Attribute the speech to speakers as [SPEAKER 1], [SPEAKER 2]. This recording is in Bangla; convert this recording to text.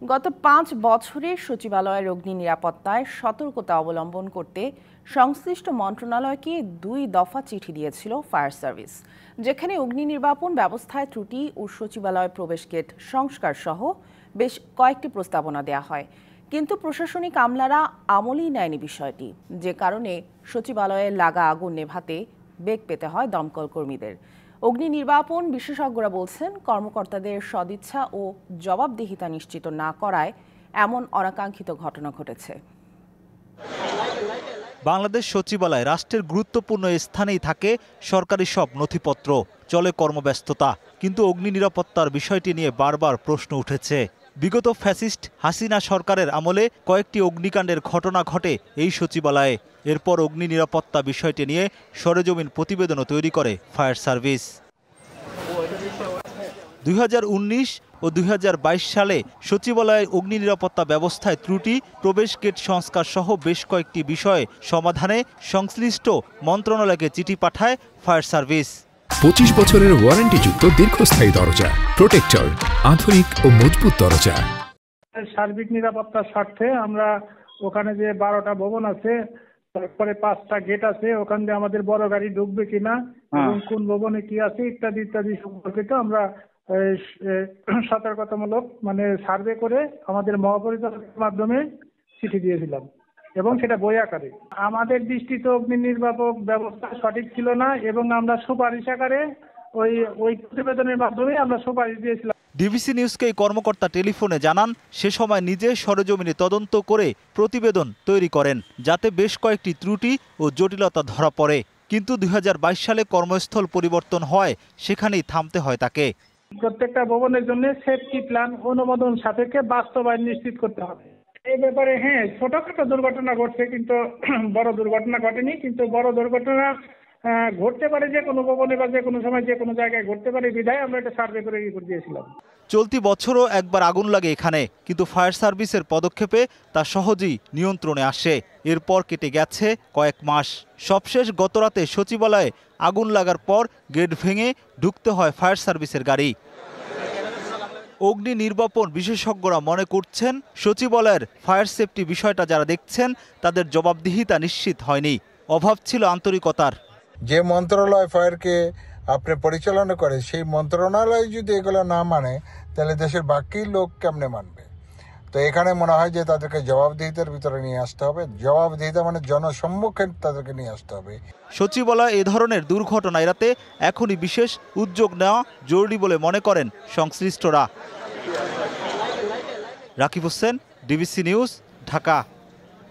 [SPEAKER 1] গত ৫ বছরে সচিবালয়ের অগ্নি নিরাপত্তায় সতর্কতা অবলম্বন করতে সংশ্লিষ্ট মন্ত্রণালয়কে ২ দফা চিঠি দিয়েছিল ফায়ার সার্ভিস, যেখানে অগ্নি নির্বাপন ব্যবস্থায় ত্রুটি ও সচিবালয় প্রবেশ গেট সংস্কার সহ বেশ কয়েকটি প্রস্তাবনা দেয়া হয়। কিন্তু প্রশাসনিক আমলারা আমলই নেয়নি বিষয়টি, যে কারণে সচিবালয়ে লাগা আগুন নেভাতে বেগ পেতে হয় দমকল কর্মীদের। অগ্নি নির্বাপন বিশেষজ্ঞরা বলছেন, কর্মকর্তাদের সদিচ্ছা ও জবাবদিহিতা নিশ্চিত না করায় এমন অনাকাঙ্ক্ষিত ঘটনা ঘটেছে।
[SPEAKER 2] বাংলাদেশ সচিবালয় রাষ্ট্রের গুরুত্বপূর্ণ স্থানেই থাকে সরকারি সব নথিপত্র, চলে কর্মব্যস্ততা, কিন্তু অগ্নি নিরাপত্তার বিষয়টি নিয়ে বারবার প্রশ্ন উঠেছে। বিগত ফ্যাসিস্ট হাসিনা সরকারের আমলে কয়েকটি অগ্নিকাণ্ডের ঘটনা ঘটে এই সচিবালয়ে। এরপর অগ্নি নিরাপত্তা বিষয়টি নিয়ে সরেজমিন প্রতিবেদনও তৈরি করে ফায়ার সার্ভিস। ২০১৯ ও ২০২২ সালে সচিবালয়ের অগ্নি নিরাপত্তা ব্যবস্থায় ত্রুটি, প্রবেশ গেট সংস্কার সহ বেশ কয়েকটি বিষয়ে সমাধানে সংশ্লিষ্ট মন্ত্রণালয়কে চিঠি পাঠায় ফায়ার সার্ভিস।
[SPEAKER 3] ২৫ বছরের ওয়ারেন্টিযুক্ত দীর্ঘস্থায়ী দরজা প্রোটেক্টর, আধুনিক ও মজবুত দরজা।
[SPEAKER 4] সার্বিক নিরাপত্তার স্বার্থে আমরা ওখানে যে 12টা ভবন আছে, তারপরে 5টা গেট আছে, ওখান দিয়ে আমাদের বড় গাড়ি ঢুকবে কিনা এবং কোন ভবনে কি আছে ইত্যাদি ইত্যাদি সম্পর্কিত আমরা সতর্কতামূলক সার্ভে করে আমাদের মহাপরিচালকের মাধ্যমে চিঠি দিয়েছিলাম এবং সেটা বই আকারে। আমাদের দৃষ্টিতে অগ্নি নির্বাপক ব্যবস্থা সঠিক ছিল না এবং আমরা সুপারিশ আকারে ওই প্রতিবেদনের মাধ্যমে আমরা সুপারিশ দিয়েছিলাম।
[SPEAKER 2] ডিবিসি নিউজকে এই কর্মকর্তা টেলিফোনে জানান, সে সময় নিজে সরেজমিনে তদন্ত করে প্রতিবেদন তৈরি করেন, যাতে বেশ কয়েকটি ত্রুটি ও জটিলতা ধরা পড়ে। কিন্তু ২০২২ সালে কর্মস্থল পরিবর্তন হয়, সেখানেই থামতে হয় তাকে।
[SPEAKER 4] প্রত্যেকটা ভবনের জন্য সেফটি প্ল্যান অনুমোদন সাপেক্ষে বাস্তবায়ন নিশ্চিত করতে হবে। এই ব্যাপারে ছোটখাটো দুর্ঘটনা ঘটছে, কিন্তু বড় দুর্ঘটনা ঘটেনি। কিন্তু বড় দুর্ঘটনা ঘটতে পারে যে কোনো ভবনে বা যে কোনো সময় যে কোনো জায়গায় ঘটতে পারে, বিধায় আমরা এটা সার্ভে করে রিপোর্ট দিয়েছিলাম।
[SPEAKER 2] চলতি বছরও একবার আগুন লাগে এখানে, কিন্তু ফায়ার সার্ভিসের পদক্ষেপে তা সহজেই নিয়ন্ত্রণে আসে। এরপর কেটে গেছে কয়েক মাস। সবশেষ গতরাতে সচিবালয়ে আগুন লাগার পর গেট ভেঙে ঢুকতে হয় ফায়ার সার্ভিসের গাড়ি। অগ্নি নির্বাপন বিশেষজ্ঞরা মনে করছেন, সচিবালয়ের ফায়ার সেফটি বিষয়টা যারা দেখছেন তাদের জবাবদিহিতা নিশ্চিত হয়নি, অভাব ছিল আন্তরিকতার।
[SPEAKER 5] যে মন্ত্রণালয় ফায়ারকে আপনি পরিচালনা করে, সেই মন্ত্রণালয় যদি এগুলো না মানে, তাহলে দেশের বাকি লোক কেমনে মানবে? তো এখানে মনে হয় যে তাদেরকে জবাবদিহিতার ভিতরে নিয়ে আসতে হবে। জবাবদিহিতা মানে জনসম্মুখে তাদেরকে নিয়ে আসতে হবে।
[SPEAKER 2] সচিবালয় এ ধরনের দুর্ঘটনা এড়াতে এখনই বিশেষ উদ্যোগ নেওয়া জরুরি বলে মনে করেন সংশ্লিষ্টরা। Rakib Hossain, DBC news, Dhaka.